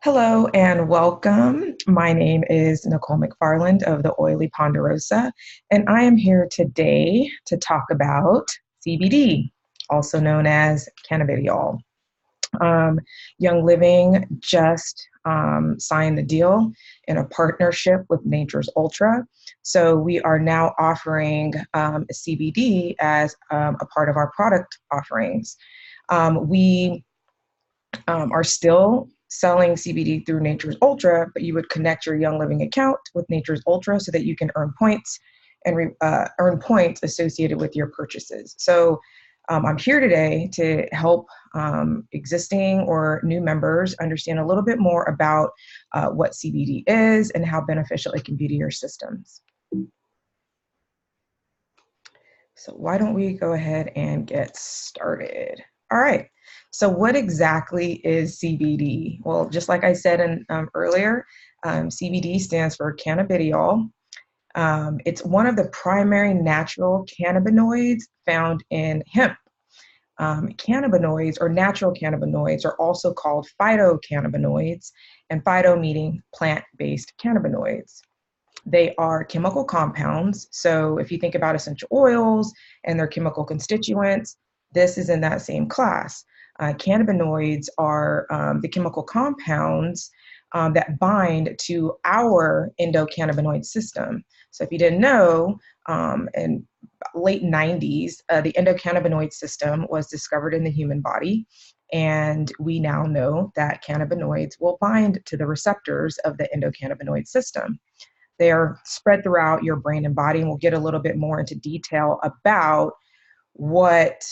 Hello and welcome. My name is Nicole McFarland of the Oily Ponderosa, and I am here today to talk about CBD, also known as cannabidiol. Um, Young Living just signed the deal in a partnership with Nature's Ultra. So we are now offering CBD as a part of our product offerings. We are still selling CBD through Nature's Ultra, but you would connect your Young Living account with Nature's Ultra so that you can earn points and earn points associated with your purchases. So I'm here today to help existing or new members understand a little bit more about what CBD is and how beneficial it can be to your systems. So why don't we go ahead and get started? All right. So what exactly is CBD? Well, just like I said earlier, CBD stands for cannabidiol. It's one of the primary natural cannabinoids found in hemp. Cannabinoids or natural cannabinoids are also called phytocannabinoids, and phyto meaning plant-based cannabinoids. They are chemical compounds. So if you think about essential oils and their chemical constituents, this is in that same class. Cannabinoids are the chemical compounds that bind to our endocannabinoid system. So if you didn't know, in late 90s, the endocannabinoid system was discovered in the human body. And we now know that cannabinoids will bind to the receptors of the endocannabinoid system. They are spread throughout your brain and body, and we'll get a little bit more into detail about what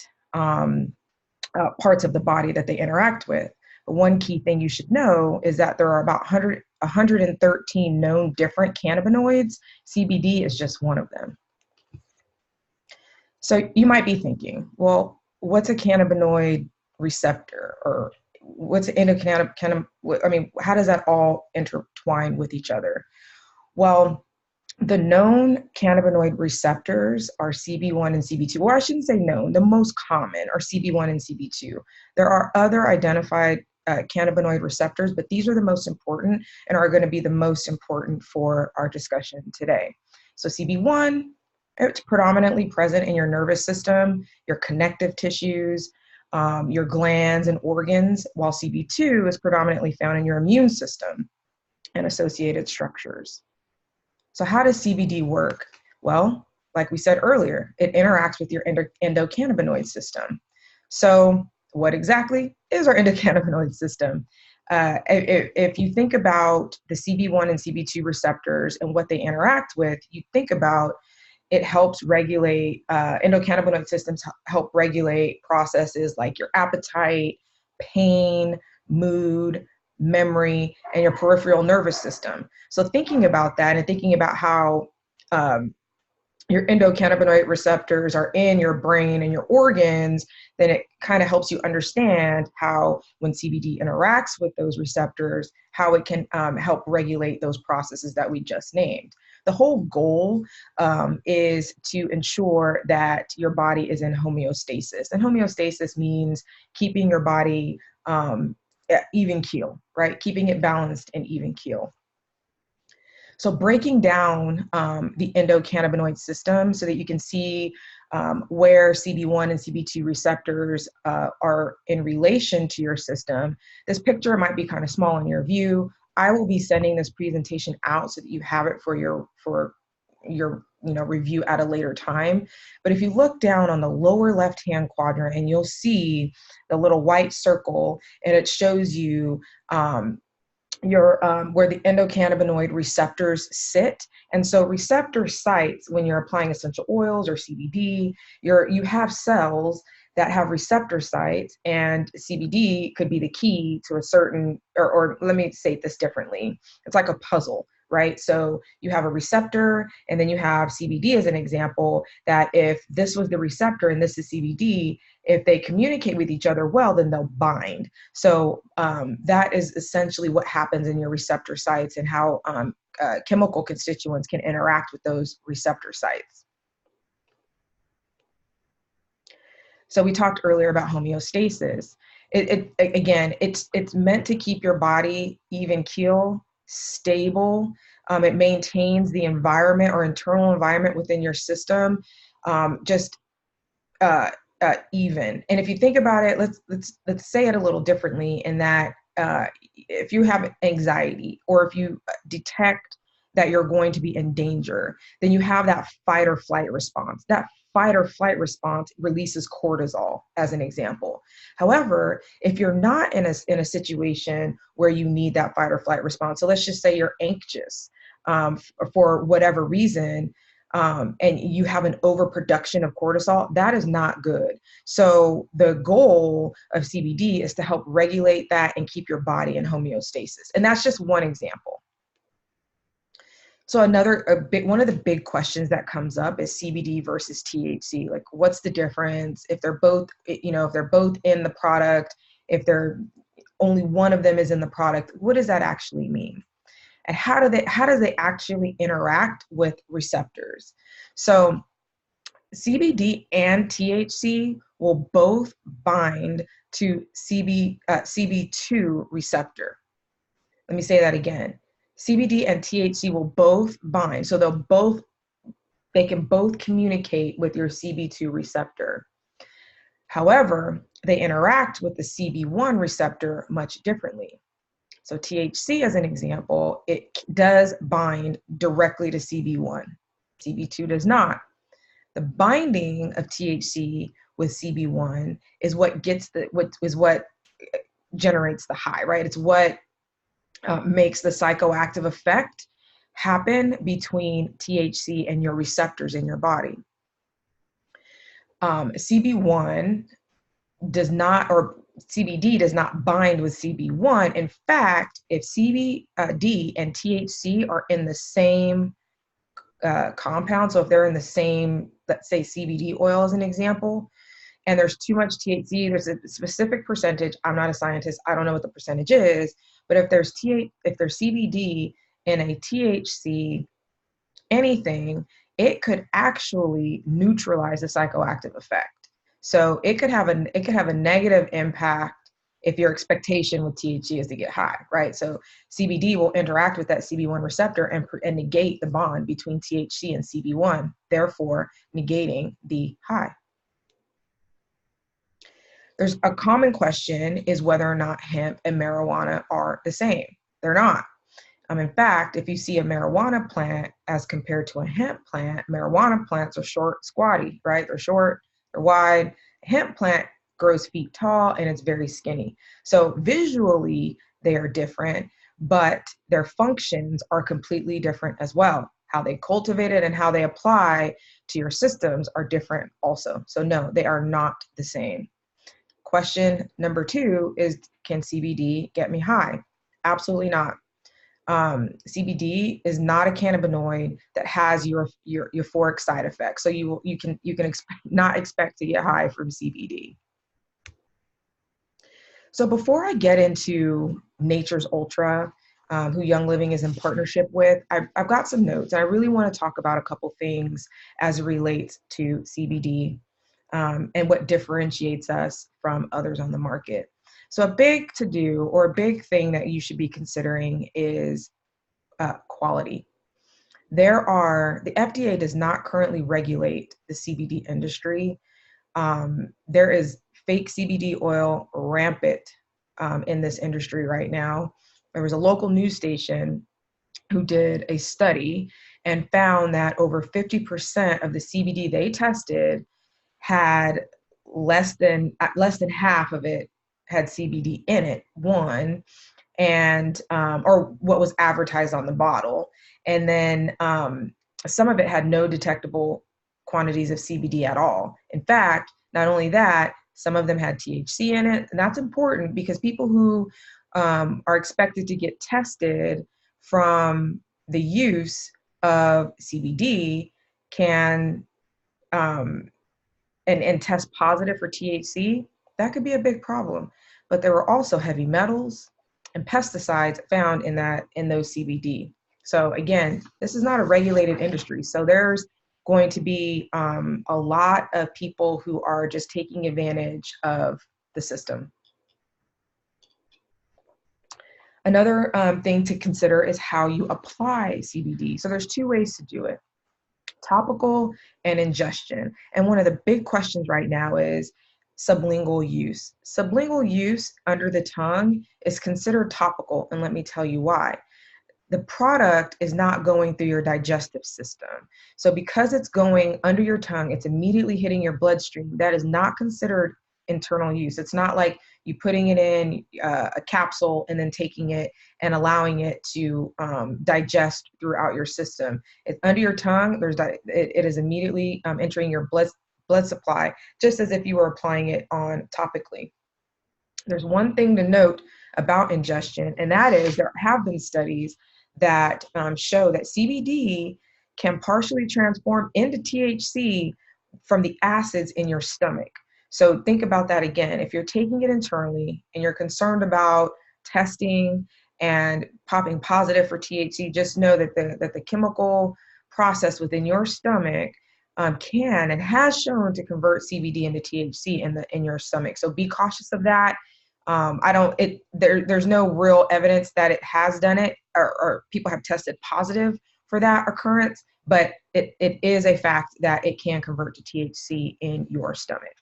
parts of the body that they interact with. But one key thing you should know is that there are about 113 known different cannabinoids. CBD is just one of them. So you might be thinking, well, what's a cannabinoid receptor, or what's an endocannabinoid? I mean, how does that all intertwine with each other? Well, the known cannabinoid receptors are CB1 and CB2, or I shouldn't say known, the most common are CB1 and CB2. There are other identified cannabinoid receptors, but these are the most important and are going to be the most important for our discussion today. So CB1, it's predominantly present in your nervous system, your connective tissues, your glands and organs, while CB2 is predominantly found in your immune system and associated structures. So how does CBD work? Well, like we said earlier, it interacts with your endocannabinoid system. So what exactly is our endocannabinoid system? If you think about the CB1 and CB2 receptors and what they interact with, you think about it helps regulate, endocannabinoid systems help regulate processes like your appetite, pain, mood, memory, and your peripheral nervous system. So thinking about that and thinking about how your endocannabinoid receptors are in your brain and your organs, then it kind of helps you understand how when CBD interacts with those receptors, how it can help regulate those processes that we just named. The whole goal is to ensure that your body is in homeostasis. And homeostasis means keeping your body even keel, right? Keeping it balanced and even keel. So breaking down the endocannabinoid system so that you can see where CB1 and CB2 receptors are in relation to your system. This picture might be kind of small in your view. I will be sending this presentation out so that you have it for your review at a later time. But if you look down on the lower left-hand quadrant, and you'll see the little white circle, and it shows you where the endocannabinoid receptors sit. And so receptor sites, when you're applying essential oils or CBD, you have cells that have receptor sites, and CBD could be the key to a certain, or let me say this differently. It's like a puzzle, right? So you have a receptor, and then you have CBD as an example, that if this was the receptor and this is CBD, if they communicate with each other well, then they'll bind. So that is essentially what happens in your receptor sites, and how chemical constituents can interact with those receptor sites. So we talked earlier about homeostasis. Again, it's meant to keep your body even keel, stable. It maintains the environment or internal environment within your system, just uh, even. And if you think about it, let's say it a little differently. In that, if you have anxiety, or if you detect that you're going to be in danger, then you have that fight or flight response. That fight or flight response releases cortisol, as an example. However, if you're not in a situation where you need that fight or flight response, so let's just say you're anxious, for whatever reason, and you have an overproduction of cortisol, that is not good. So the goal of CBD is to help regulate that and keep your body in homeostasis. And that's just one example. So one of the big questions that comes up is CBD versus THC. Like, what's the difference? If they're both, if they're both in the product, if they're only one of them is in the product, what does that actually mean? And how do they actually interact with receptors? So CBD and THC will both bind to CB2 receptor. Let me say that again. CBD and THC will both bind, so they can both communicate with your CB2 receptor. However, they interact with the CB1 receptor much differently. So THC, as an example, it does bind directly to CB1. CB2 does not. The binding of THC with CB1 is what generates the high, right? It's what makes the psychoactive effect happen between THC and your receptors in your body. CB1 does not, or CBD does not bind with CB1. In fact, if CBD and THC are in the same compound, so if they're in the same, let's say CBD oil as an example, and there's too much THC, there's a specific percentage. I'm not a scientist. I don't know what the percentage is, but if there's CBD in a THC anything, it could actually neutralize the psychoactive effect. So it could have a negative impact if your expectation with THC is to get high, right? So CBD will interact with that CB1 receptor and negate the bond between THC and CB1, therefore negating the high. There's a common question is whether or not hemp and marijuana are the same. They're not. In fact, if you see a marijuana plant as compared to a hemp plant, marijuana plants are short, squatty, right? They're short, they're wide. A hemp plant grows feet tall and it's very skinny. So visually, they are different, but their functions are completely different as well. How they cultivate it and how they apply to your systems are different also. So no, they are not the same. Question number 2 is, can CBD get me high? Absolutely not. CBD is not a cannabinoid that has your euphoric side effects. So you can not expect to get high from CBD. So before I get into Nature's Ultra, who Young Living is in partnership with, I've got some notes. And I really want to talk about a couple things as it relates to CBD, and what differentiates us from others on the market. So a big to-do, or a big thing that you should be considering is quality. The FDA does not currently regulate the CBD industry. There is fake CBD oil rampant in this industry right now. There was a local news station who did a study and found that over 50% of the CBD they tested had less than half of it had CBD in it, one, and or what was advertised on the bottle. And then some of it had no detectable quantities of CBD at all. In fact, not only that, some of them had THC in it. And that's important because people who are expected to get tested from the use of CBD can and test positive for THC, that could be a big problem. But there were also heavy metals and pesticides found in those CBD. So again, this is not a regulated industry. So there's going to be a lot of people who are just taking advantage of the system. Another thing to consider is how you apply CBD. So there's two ways to do it: topical and ingestion. And one of the big questions right now is sublingual use. Sublingual use under the tongue is considered topical, and let me tell you why. The product is not going through your digestive system. So because it's going under your tongue, it's immediately hitting your bloodstream. That is not considered internal use. It's not like you putting it in a capsule and then taking it and allowing it to digest throughout your system. It's under your tongue. It is immediately entering your blood supply, just as if you were applying it on topically. There's one thing to note about ingestion, and that is there have been studies that show that CBD can partially transform into THC from the acids in your stomach. So think about that again. If you're taking it internally and you're concerned about testing and popping positive for THC, just know that the chemical process within your stomach can and has shown to convert CBD into THC in your stomach. So be cautious of that. There's no real evidence that it has done it, or people have tested positive for that occurrence, but it is a fact that it can convert to THC in your stomach.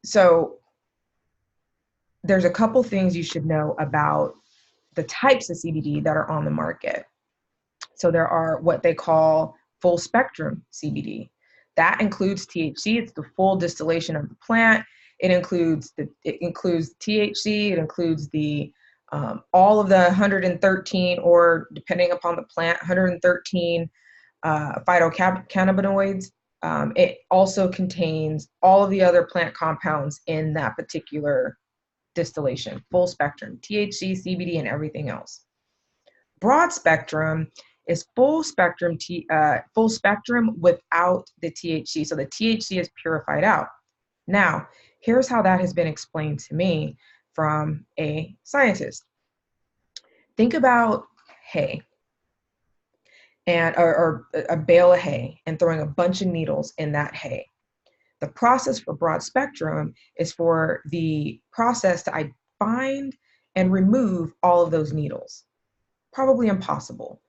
So there's a couple things you should know about the types of CBD that are on the market. So there are what they call full spectrum CBD. That includes THC. It's the full distillation of the plant. It includes THC. It includes the all of the 113, or depending upon the plant, 113 phytocannabinoids. It also contains all of the other plant compounds in that particular distillation. Full spectrum, THC, CBD, and everything else. Broad spectrum is full spectrum without the THC. So the THC is purified out. Now, here's how that has been explained to me from a scientist. Think about hay or a bale of hay and throwing a bunch of needles in that hay. The process for broad spectrum is for the process to find and remove all of those needles. Probably impossible.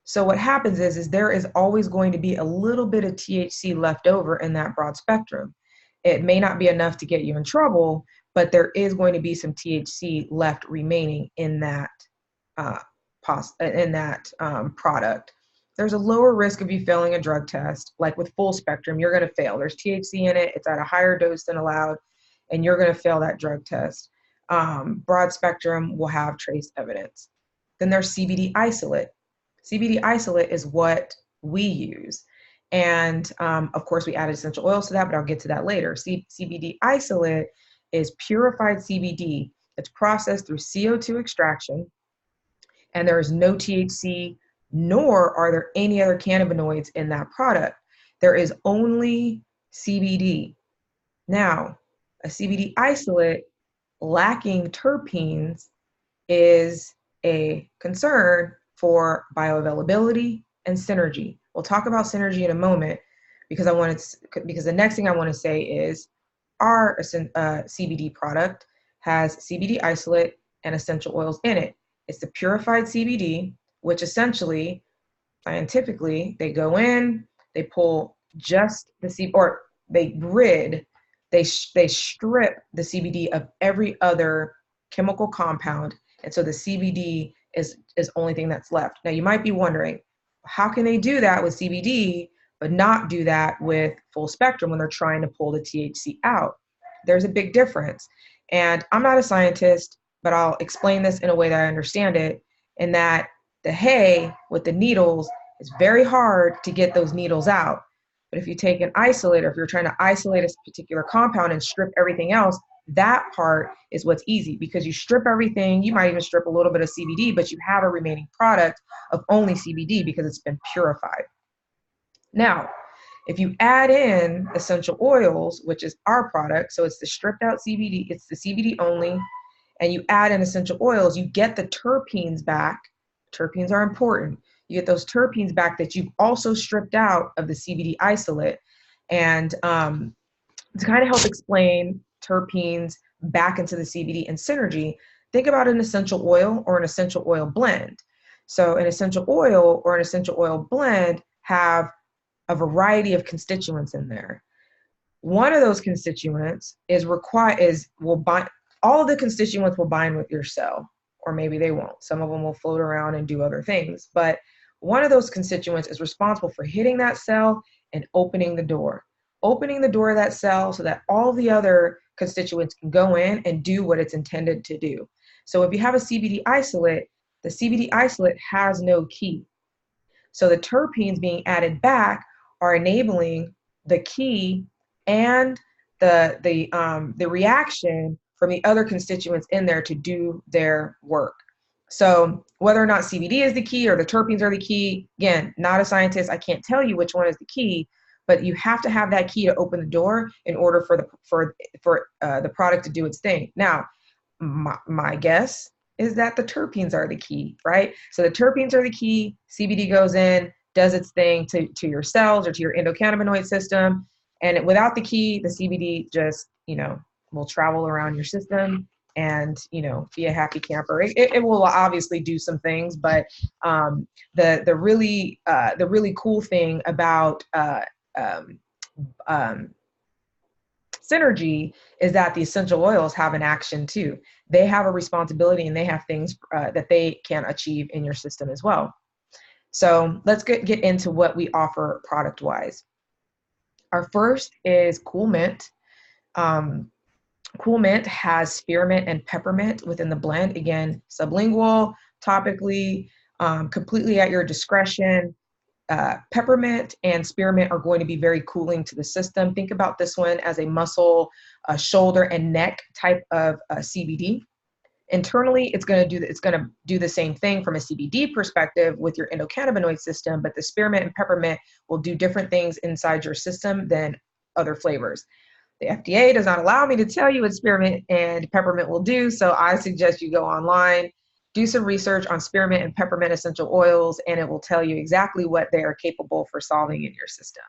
So what happens is there is always going to be a little bit of THC left over in that broad spectrum. It may not be enough to get you in trouble, but there is going to be some THC left remaining in that product. There's a lower risk of you failing a drug test. Like with full spectrum, you're going to fail. There's THC in it. It's at a higher dose than allowed, and you're going to fail that drug test. Broad spectrum will have trace evidence. Then there's CBD isolate. CBD isolate is what we use. And of course, we added essential oils to that, but I'll get to that later. CBD isolate is purified CBD. It's processed through CO2 extraction, and there is no THC, nor are there any other cannabinoids in that product. There is only CBD. Now, a CBD isolate lacking terpenes is a concern for bioavailability and synergy. We'll talk about synergy in a moment, because the next thing I want to say is our CBD product has CBD isolate and essential oils in it. It's the purified CBD, which essentially, scientifically, they go in, they pull just the CBD, or they strip the CBD of every other chemical compound, and so the CBD is the only thing that's left. Now you might be wondering, how can they do that with CBD but not do that with full spectrum when they're trying to pull the THC out? There's a big difference. And I'm not a scientist, but I'll explain this in a way that I understand it, in that the hay with the needles, it's very hard to get those needles out. But if you take an isolator, if you're trying to isolate a particular compound and strip everything else, that part is what's easy, because you strip everything. You might even strip a little bit of CBD, but you have a remaining product of only CBD because it's been purified. Now, if you add in essential oils, which is our product, so it's the stripped out CBD, it's the CBD only, and you add in essential oils, you get the terpenes back. Terpenes are important. You get those terpenes back that you've also stripped out of the CBD isolate. And to kind of help explain terpenes back into the CBD and synergy, Think about an essential oil or an essential oil blend. So an essential oil or an essential oil blend have a variety of constituents in there. One of those constituents will bind, all of the constituents will bind with your cell, or maybe they won't. Some of them will float around and do other things, but one of those constituents is responsible for hitting that cell and opening the door. Opening the door of that cell so that all the other constituents can go in and do what it's intended to do. So if you have a CBD isolate, the CBD isolate has no key. So the terpenes being added back are enabling the key and the reaction from the other constituents in there to do their work. So whether or not CBD is the key or the terpenes are the key, again, not a scientist, I can't tell you which one is the key, but you have to have that key to open the door in order for the product to do its thing. Now, my guess is that the terpenes are the key, right? So the terpenes are the key. CBD goes in, does its thing to your cells or to your endocannabinoid system. And without the key, the CBD just, will travel around your system and, be a happy camper. It will obviously do some things, but the really cool thing about synergy is that the essential oils have an action too. They have a responsibility and they have things that they can achieve in your system as well. So let's get into what we offer product wise. Our first is Cool Mint. Cool Mint has spearmint and peppermint within the blend. Again, sublingual, topically, completely at your discretion. Peppermint and spearmint are going to be very cooling to the system. Think about this one as a muscle, shoulder, and neck type of CBD. Internally, it's going to do the same thing from a CBD perspective with your endocannabinoid system, but the spearmint and peppermint will do different things inside your system than other flavors. The FDA does not allow me to tell you what spearmint and peppermint will do, so I suggest you go online, do some research on spearmint and peppermint essential oils, and it will tell you exactly what they are capable for solving in your system.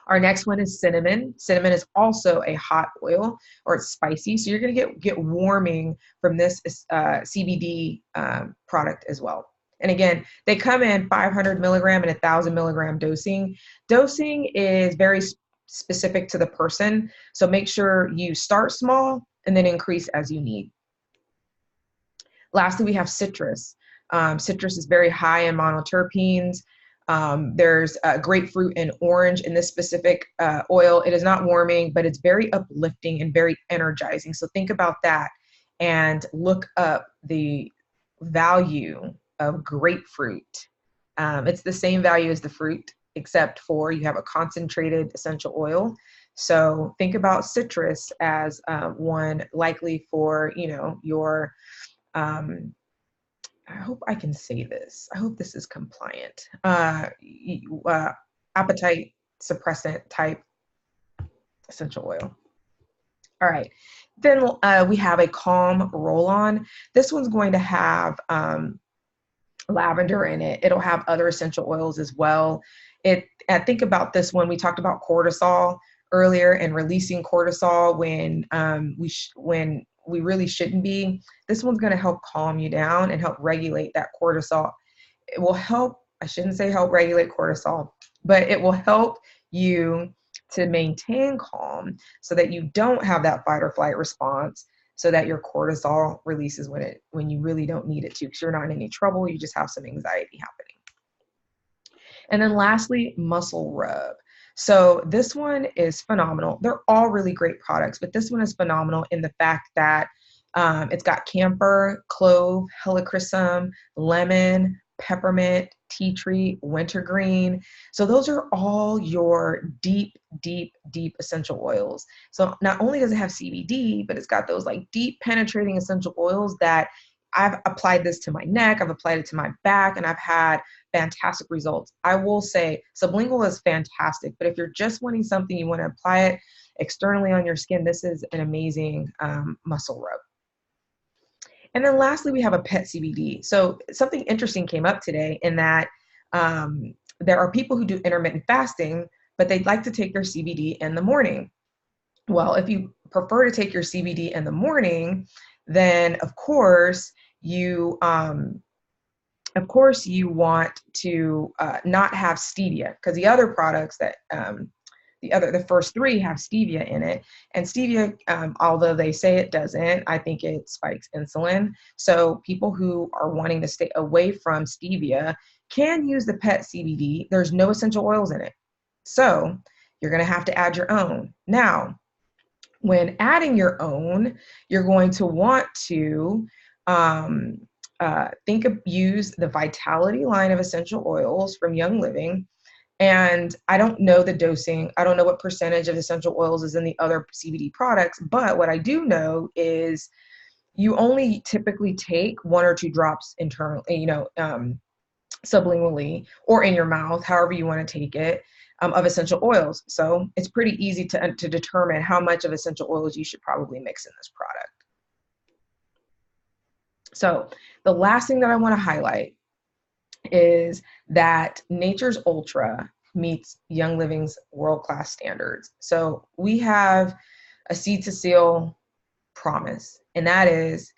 Our next one is cinnamon. Cinnamon is also a hot oil, or it's spicy, so you're going to get warming from this CBD product as well. And again, they come in 500 milligram and 1,000 milligram dosing. Dosing is very specific to the person, so make sure you start small and then increase as you need. Lastly, we have citrus. Citrus is very high in monoterpenes. There's grapefruit and orange in this specific oil. It is not warming, but it's very uplifting and very energizing. So think about that and look up the value of grapefruit. It's the same value as the fruit, except for you have a concentrated essential oil. So think about citrus as one likely for, your I hope I can say this. I hope this is compliant. Appetite suppressant type essential oil. All right. Then we have a calm roll-on. This one's going to have lavender in it. It'll have other essential oils as well. I think about this one. We talked about cortisol earlier and releasing cortisol when we really shouldn't be. This one's going to help calm you down and help regulate that cortisol. It will help, I shouldn't say help regulate cortisol, but it will help you to maintain calm so that you don't have that fight or flight response, so that your cortisol releases when you really don't need it to, because you're not in any trouble, you just have some anxiety happening. And then lastly, muscle rub. So this one is phenomenal. They're all really great products, but this one is phenomenal in the fact that it's got camphor, clove, helichrysum, lemon, peppermint, tea tree, wintergreen. So those are all your deep, deep, deep essential oils. So not only does it have CBD, but it's got those like deep penetrating essential oils that I've applied this to my neck, I've applied it to my back, and I've had fantastic results. I will say sublingual is fantastic, but if you're just wanting something, you want to apply it externally on your skin, this is an amazing muscle rub. And then lastly, we have a pet CBD. So something interesting came up today in that there are people who do intermittent fasting, but they'd like to take their CBD in the morning. Well, if you prefer to take your CBD in the morning, then of course you want to not have stevia, because the other products that the first three have stevia in it, and stevia, although they say it doesn't, I think it spikes insulin. So people who are wanting to stay away from stevia can use the pet CBD. There's no essential oils in it, so you're going to have to add your own. Now, when adding your own, you're going to want to use the Vitality line of essential oils from Young Living. And I don't know the dosing. I don't know what percentage of essential oils is in the other CBD products, but what I do know is you only typically take 1 or 2 drops internally, sublingually or in your mouth, however you want to take it, of essential oils. So it's pretty easy to determine how much of essential oils you should probably mix in this product. So the last thing that I want to highlight is that Nature's Ultra meets Young Living's world-class standards. So we have a seed to seal promise, and that is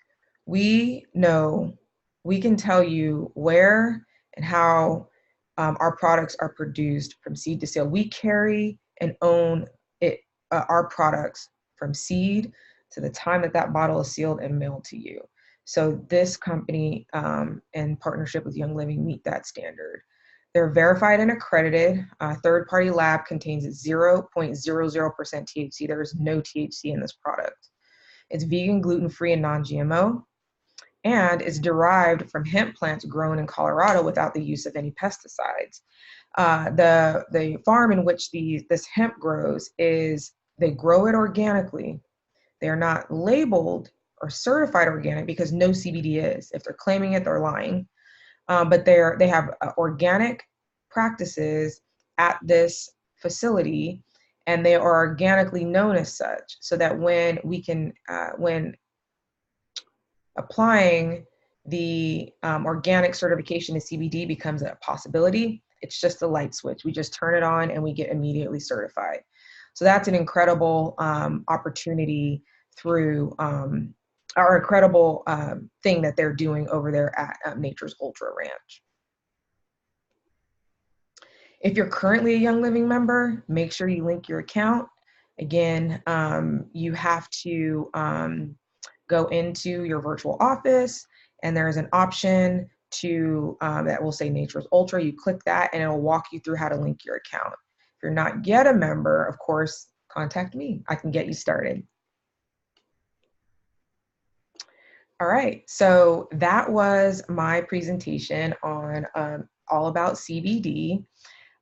we know, we can tell you where and how our products are produced from seed to seal. We carry and own it, our products from seed to the time that that bottle is sealed and mailed to you. So this company, in partnership with Young Living, meet that standard. They're verified and accredited. Third-party lab contains 0.00% THC. There is no THC in this product. It's vegan, gluten-free, and non-GMO, and is derived from hemp plants grown in Colorado without the use of any pesticides. The farm in which this hemp grows they grow it organically. They're not labeled or certified organic because no CBD is. If they're claiming it, they're lying. But they have organic practices at this facility, and they are organically known as such, so that when applying the organic certification to CBD becomes a possibility, it's just a light switch. We just turn it on and we get immediately certified. So that's an incredible opportunity through our incredible thing that they're doing over there at Nature's Ultra Ranch. If you're currently a Young Living member, make sure you link your account. Again, you have to go into your virtual office, and there's an option that will say Nature's Ultra. You click that and it'll walk you through how to link your account. If you're not yet a member, of course, contact me. I can get you started. All right, so that was my presentation on all about CBD.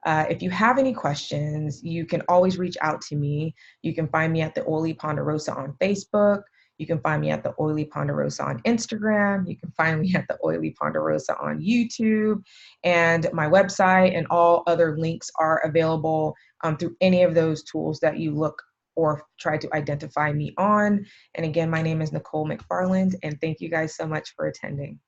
If you have any questions, you can always reach out to me. You can find me at the Oily Ponderosa on Facebook. You can find me at the Oily Ponderosa on Instagram. You can find me at the Oily Ponderosa on YouTube. And my website and all other links are available through any of those tools that you look or try to identify me on. And again, my name is Nicole McFarland, and thank you guys so much for attending.